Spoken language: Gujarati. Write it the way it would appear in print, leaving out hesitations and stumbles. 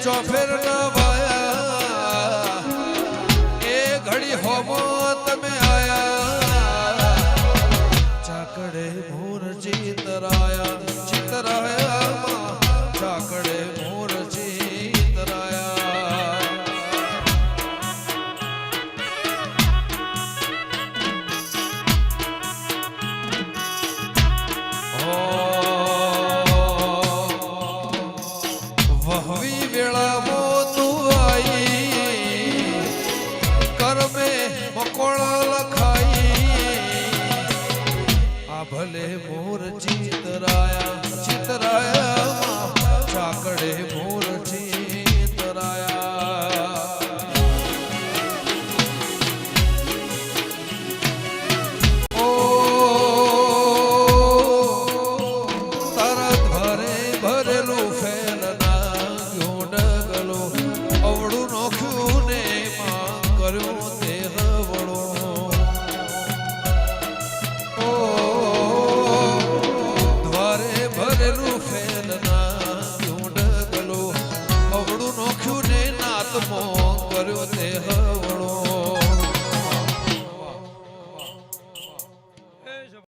ચોફેર નવાયા એ ઘડી હોમો તમે આયા ચાકડે મોર ચિતરાયા ચાકડે મોર ચિતરાયા વહવી વેળામાં તું આઈ કરમે મકોળા લખાઈ આ ભલે મોર ચિતરાયા ચાકડે મોર ચિતરાયા ઓ તરત ભરે ભરેલું ફેલ નાગ્યો ડગલો અવળું નોખ્યું ને માં કર્યો તે હવળો ઓ દ્વારે ભરેલું ફેલ નાગ્યો ડગલો અવળું નોખ્યું ને નાતમો કર્યો તે હવળો